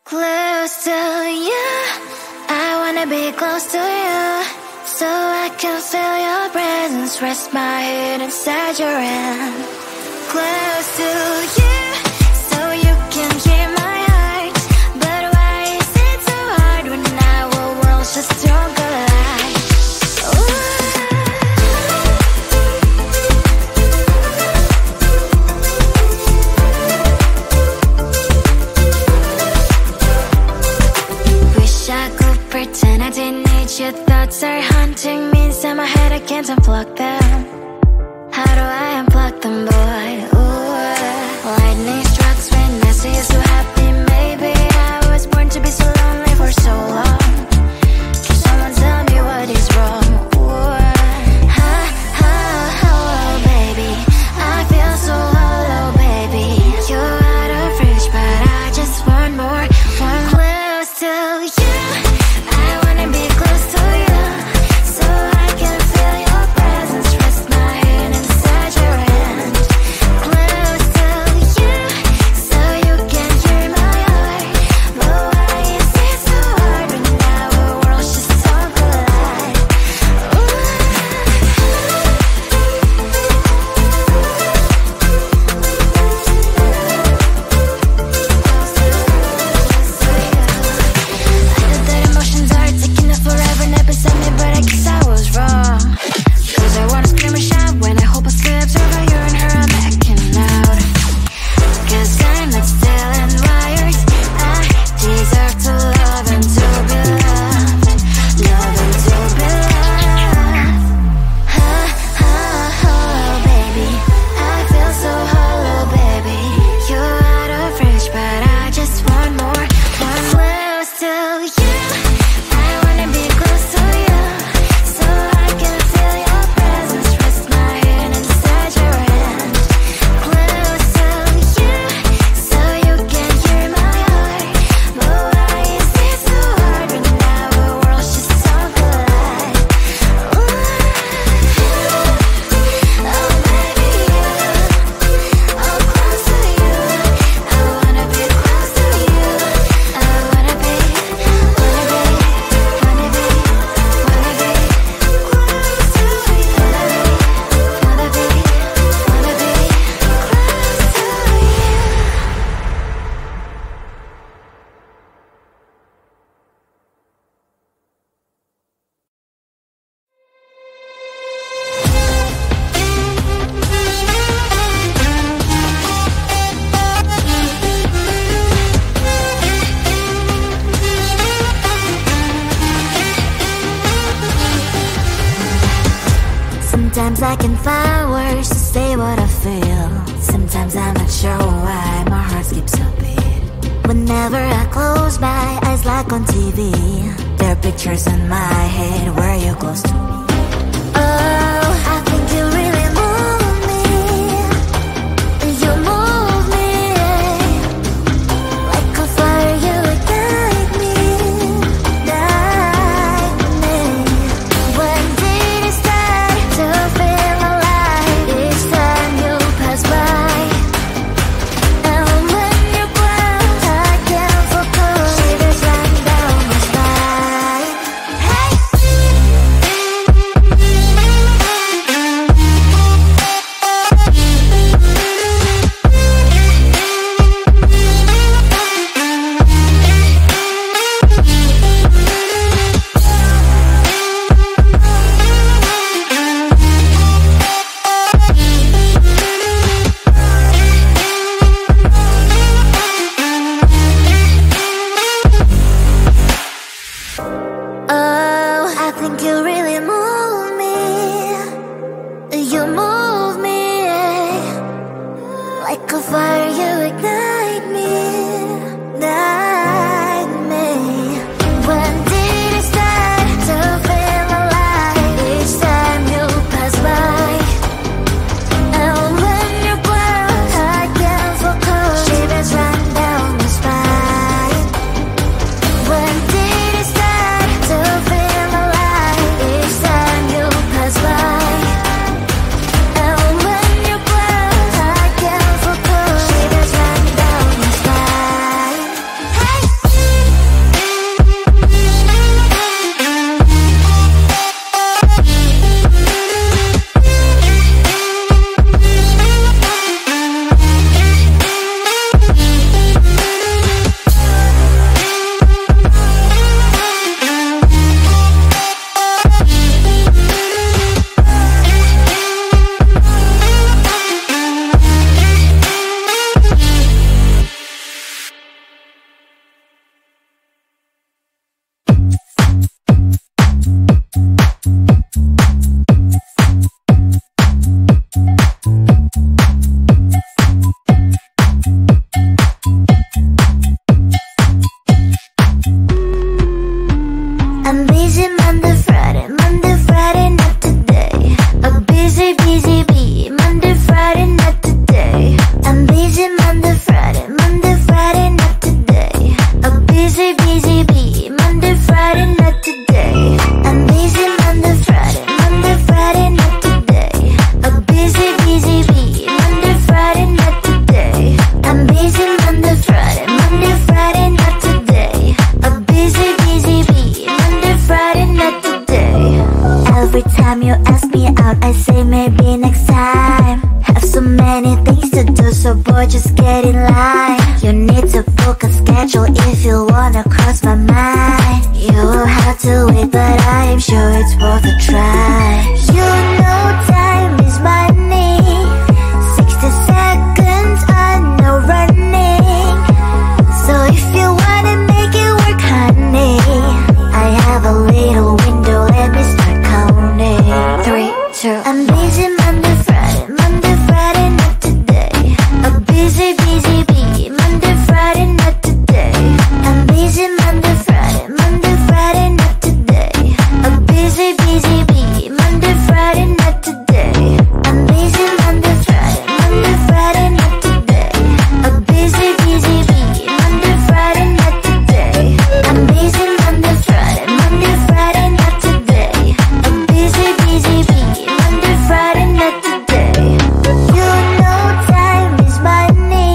Close to you, I wanna be close to you, so I can feel your presence, rest my head inside your hand. Close to you, so you can hear my heart, but why is it so hard when our worlds just don't collide? Pretend I didn't need your thoughts are haunting me inside my head, I can't unplug them. How do I unplug them, boy? Ooh, lightning strikes when I see you so happy. Maybe I was born to be so lonely for so long. Can someone tell me what is wrong? Ooh, oh, baby, I feel so hollow, baby. You're out of reach, but I just want more, one close to you. Sometimes I can find words to say what I feel. Sometimes I'm not sure why my heart skips a beat. Whenever I close my eyes like on TV, there are pictures in my head where you're close to me. Oh, I think you really move me. You move me like a fire, you would guide me, guide me. When did it start to feel alive? Each time you pass by, and when you ground, I can't focus. Shivers run down my spine. Hey. book a schedule if you wanna cross my mind. You will have to wait, but I'm sure it's worth a try. You know time is money. 60 seconds on no running. So if you wanna make it work, honey, I have a little window, let me start counting. 3, 2, I'm busy Monday, Friday, not today. A busy bee, Monday, Friday, not today. I'm busy Monday, Friday, not today. A busy bee, Monday, Friday, not today. I'm busy Monday, Friday, not today. A busy bee, Monday, Friday, not today. I'm busy Monday, Friday, not today. A busy bee, Monday, Friday, not today. You know time is money.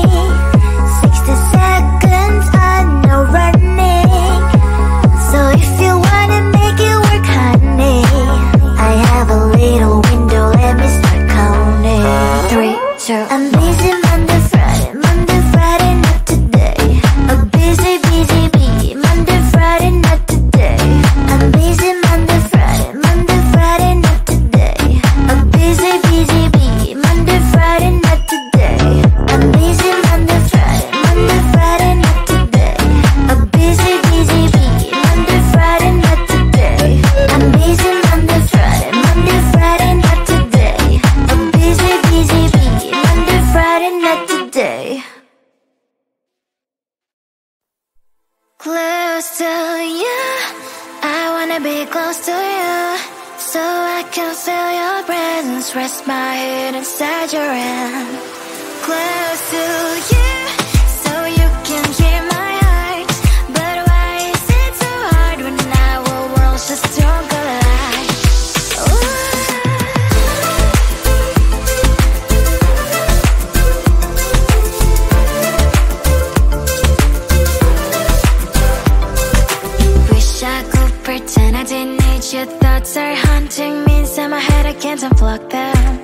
60 seconds on no running. So if you wanna make it work, honey, I have a little window, let me start counting. 3, 2, I'm busy Monday, Friday, not today. A busy bee, Monday, Friday, not today. I'm busy Monday, Friday, not today. A busy bee, Monday, Friday, not today. I'm busy Monday, Friday, not today. A busy bee, Monday, Friday, not today. I'm busy Monday, Friday, not today. A busy bee, Monday, Friday, not today. Close to you, I wanna be close to you, so I can feel your presence, rest my head inside your hand. Close to you, so you can hear my heart. But why is it so hard when our worlds just don't collide? Wish I could pretend I didn't need your thoughts are haunting me inside my head, I can't unplug them.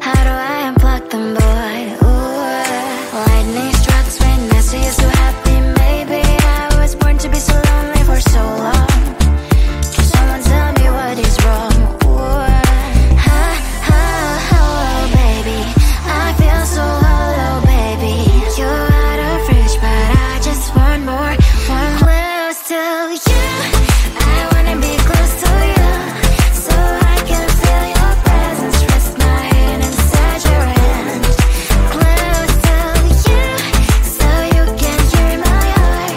How do I unplug them, boy? Ooh, lightning strikes when I see you so happy. Maybe I was born to be so lonely for so long. Can someone tell me what is wrong? Ooh, oh, baby, I feel so hollow, baby. You're out of reach, but I just want more, close to you. I wanna be close to you, so I can feel your presence, rest my head inside your hand. Close to you, so you can hear my heart.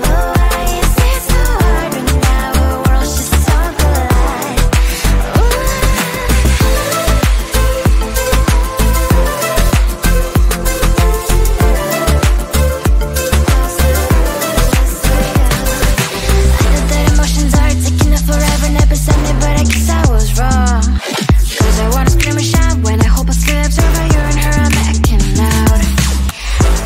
But why is it so hard when our worlds just don't collide? I know that emotions are taking up forever, never send me, but I guess I was wrong. Cause I wanna scream and shout when I hope I still observe how you and her are making out.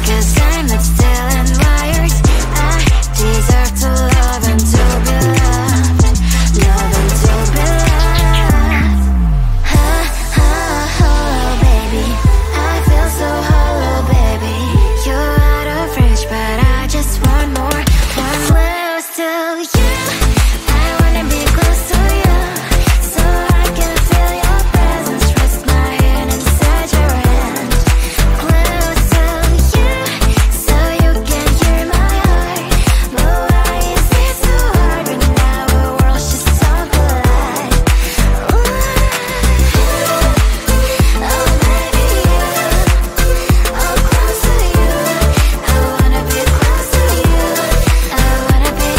Cause I'm not still and wired. I deserve to love and to be loved. Love and to be loved. Oh, baby, I feel so hollow, baby. You're out of reach, but I just want more, close to you. I wanna be close to you, so I can feel your presence, rest my head inside your hand. Close to you, so you can hear my heart. But why is it so hard when our worlds just don't collide? Oh, baby, oh, close to you. I wanna be close to you. I wanna be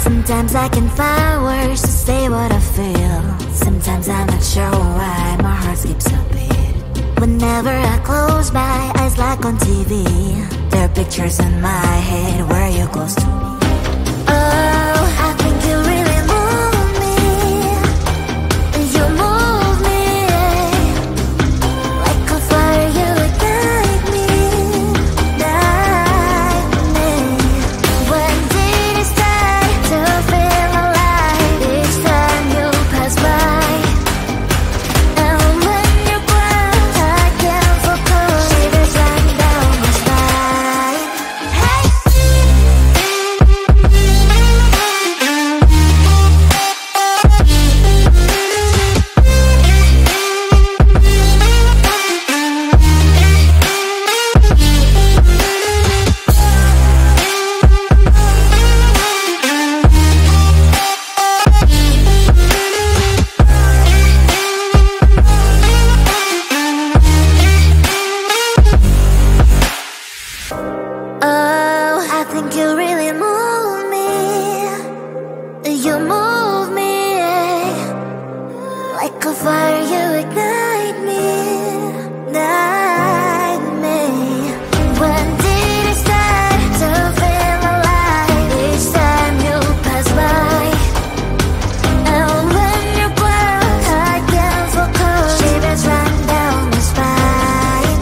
Sometimes I can find words to say what I feel. Sometimes I'm not sure why my heart skips a beat. Whenever I close my eyes like on TV, there are pictures in my head where you're close to me. Oh, I think you really move me. You move me like a fire, you ignite me, ignite me. When did it start to feel alive? Each time you pass by, and when you glance, I can't focus. Shivers run down my spine. Hey. Oh, I think you really move me. You move me like a fire, you ignite me, ignite me. When did it start to feel alive? Each time you pass by, and when you glance, I can't focus. Shivers run down my spine.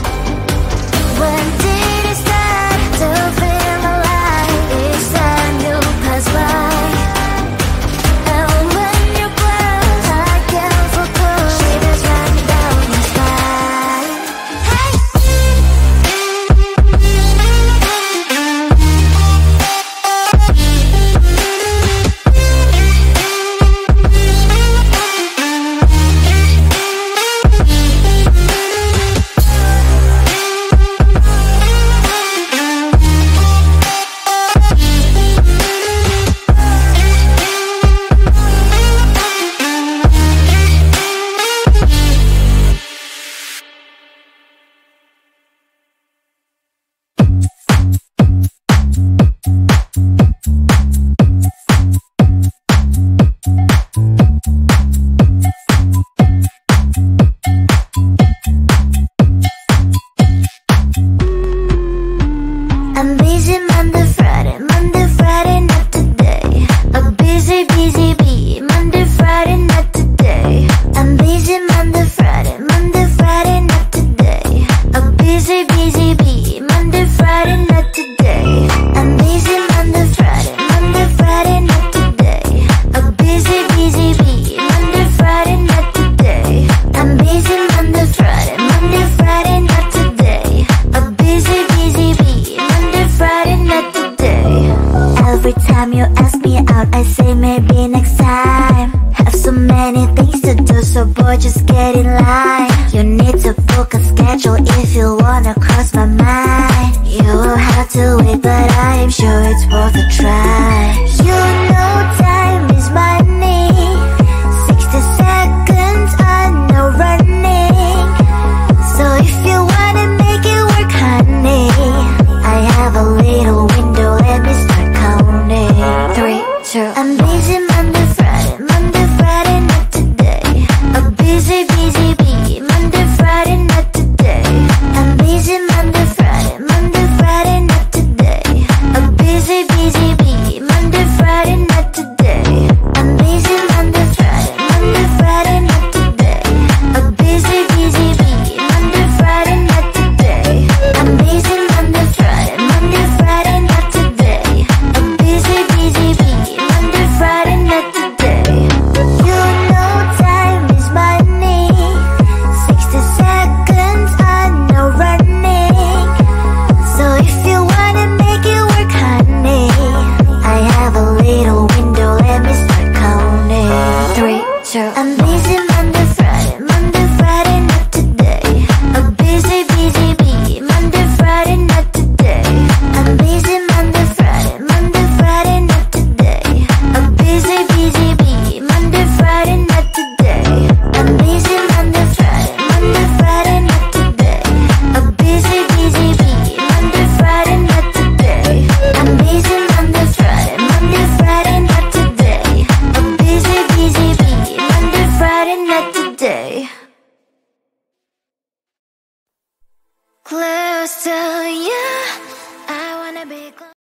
When did it start to feel alive? Each time you pass by, and when you glance, I can't focus. Shivers run down my spine. Hey. I'm busy Monday, Friday, not today. A busy, busy bee, Monday, Friday, not today. I'm busy Monday, Friday, not today. A busy, busy bee, Monday, Friday, not today. I'm busy Monday, Friday, not today. A busy, busy bee, Monday, Friday, not today. I'm busy Monday, Friday, not today. A busy, busy bee, Monday, Friday, not today. Every time you ask me out, I say maybe next time. Have so many things to do, so boy, just get in line. You need to book a schedule if you wanna cross my mind. You will have to wait, but I am sure it's worth a try. You know time is money. 60 seconds on no running. So if you wanna make it work, honey, I have a little window, let me start counting. 3, 2, I'm busy Monday, Friday, not today. A busy, busy bee, Monday, Friday, not today. I'm busy Monday, Friday, not today. A busy, busy bee, Monday, Friday, to